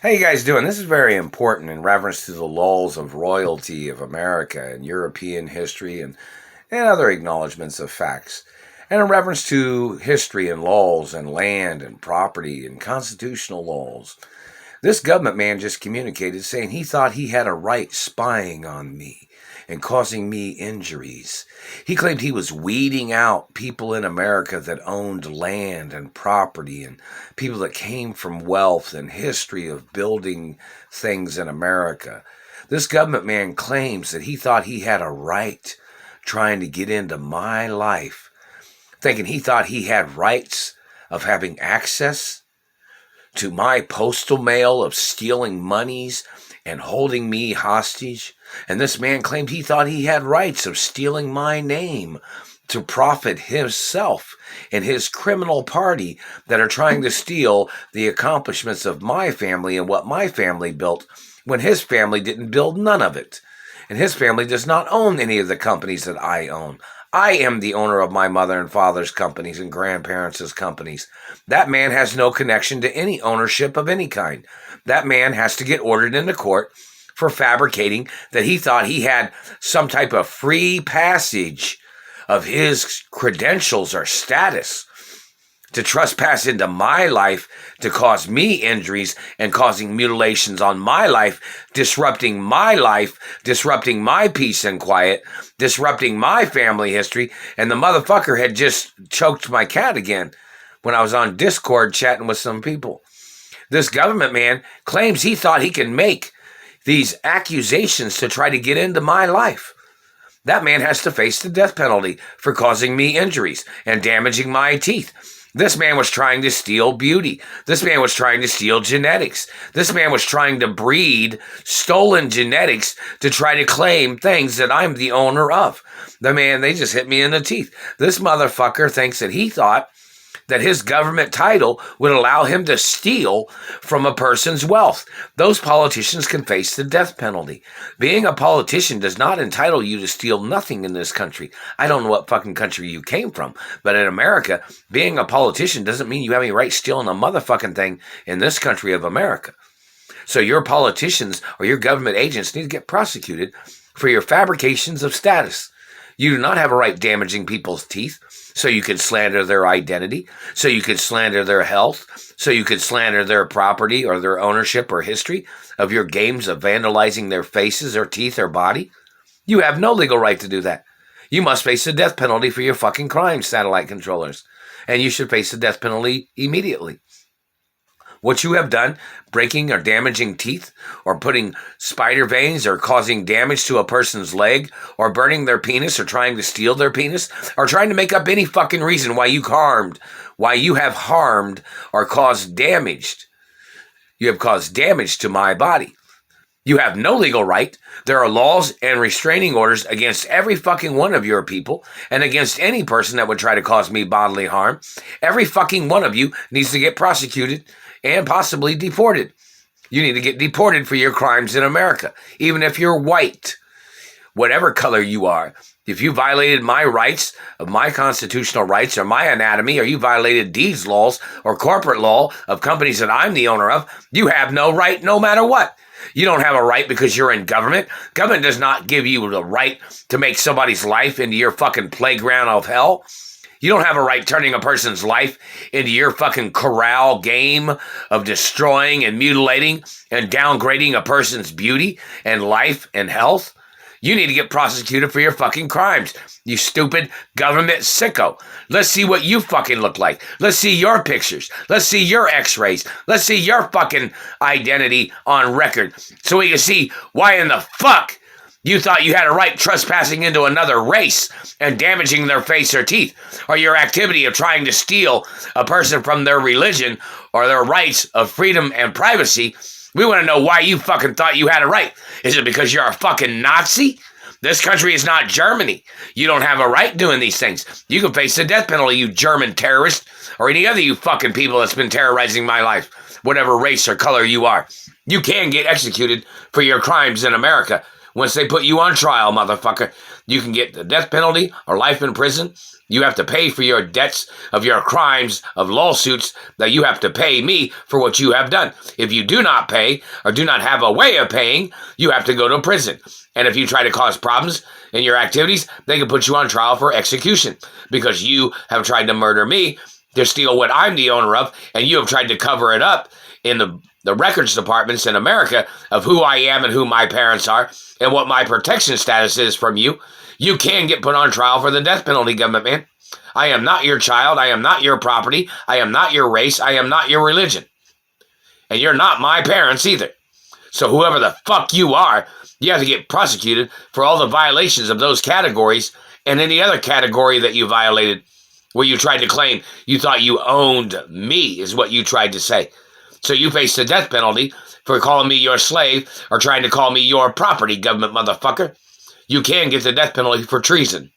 How you guys doing? This is very important in reference to the laws of royalty of America and European history and other acknowledgments of facts. And in reference to history and laws and land and property and constitutional laws. This government man just communicated saying he thought he had a right spying on me and causing me injuries. He claimed he was weeding out people in America that owned land and property and people that came from wealth and history of building things in America. This government man claims that he thought he had a right trying to get into my life, thinking he thought he had rights of having access to my postal mail, of stealing monies and holding me hostage. And this man claimed he thought he had rights of stealing my name to profit himself and his criminal party that are trying to steal the accomplishments of my family and what my family built when his family didn't build none of it. And his family does not own any of the companies that I own. I am the owner of my mother and father's companies and grandparents' companies. That man has no connection to any ownership of any kind. That man has to get ordered into court for fabricating that he thought he had some type of free passage of his credentials or status to trespass into my life, to cause me injuries and causing mutilations on my life, disrupting my peace and quiet, disrupting my family history. And the motherfucker had just choked my cat again when I was on Discord chatting with some people. This government man claims he thought he can make these accusations to try to get into my life. That man has to face the death penalty for causing me injuries and damaging my teeth. This man was trying to steal beauty. This man was trying to steal genetics. This man was trying to breed stolen genetics to try to claim things that I'm the owner of. The man, they just hit me in the teeth. This motherfucker thinks that he thought that his government title would allow him to steal from a person's wealth. Those politicians can face the death penalty. Being a politician does not entitle you to steal nothing in this country. I don't know what fucking country you came from, but in America, being a politician doesn't mean you have any right stealing a motherfucking thing in this country of America. So your politicians or your government agents need to get prosecuted for your fabrications of status. You do not have a right damaging people's teeth, so you can slander their identity, so you can slander their health, so you can slander their property or their ownership or history of your games of vandalizing their faces or teeth or body. You have no legal right to do that. You must face the death penalty for your fucking crimes, satellite controllers. And you should face the death penalty immediately. What you have done, breaking or damaging teeth, or putting spider veins, or causing damage to a person's leg, or burning their penis, or trying to steal their penis, or trying to make up any fucking reason why you have harmed or caused damage. You have caused damage to my body. You have no legal right. There are laws and restraining orders against every fucking one of your people and against any person that would try to cause me bodily harm. Every fucking one of you needs to get prosecuted and possibly deported. You need to get deported for your crimes in America, even if you're white, whatever color you are. If you violated my rights, of my constitutional rights, or my anatomy, or you violated these laws or corporate law of companies that I'm the owner of, you have no right no matter what. You don't have a right because you're in government. Government does not give you the right to make somebody's life into your fucking playground of hell. You don't have a right turning a person's life into your fucking corral game of destroying and mutilating and downgrading a person's beauty and life and health. You need to get prosecuted for your fucking crimes, you stupid government sicko. Let's see what you fucking look like. Let's see your pictures. Let's see your x-rays. Let's see your fucking identity on record so we can see why in the fuck you thought you had a right trespassing into another race and damaging their face or teeth, or your activity of trying to steal a person from their religion or their rights of freedom and privacy. We want to know why you fucking thought you had a right. Is it because you're a fucking Nazi? This country is not Germany. You don't have a right doing these things. You can face the death penalty, you German terrorist, or any other you fucking people that's been terrorizing my life, whatever race or color you are. You can get executed for your crimes in America Once they put you on trial, motherfucker, you can get the death penalty or life in prison. You have to pay for your debts of your crimes of lawsuits that you have to pay me for what you have done. If you do not pay or do not have a way of paying, you have to go to prison. And if you try to cause problems in your activities, they can put you on trial for execution because you have tried to murder me to steal what I'm the owner of, and you have tried to cover it up in the records departments in America of who I am and who my parents are and what my protection status is from you. You can get put on trial for the death penalty, government man. I am not your child. I am not your property. I am not your race. I am not your religion. And you're not my parents either. So whoever the fuck you are, you have to get prosecuted for all the violations of those categories and any other category that you violated where you tried to claim you thought you owned me is what you tried to say. So you face the death penalty for calling me your slave or trying to call me your property, government motherfucker. You can get the death penalty for treason.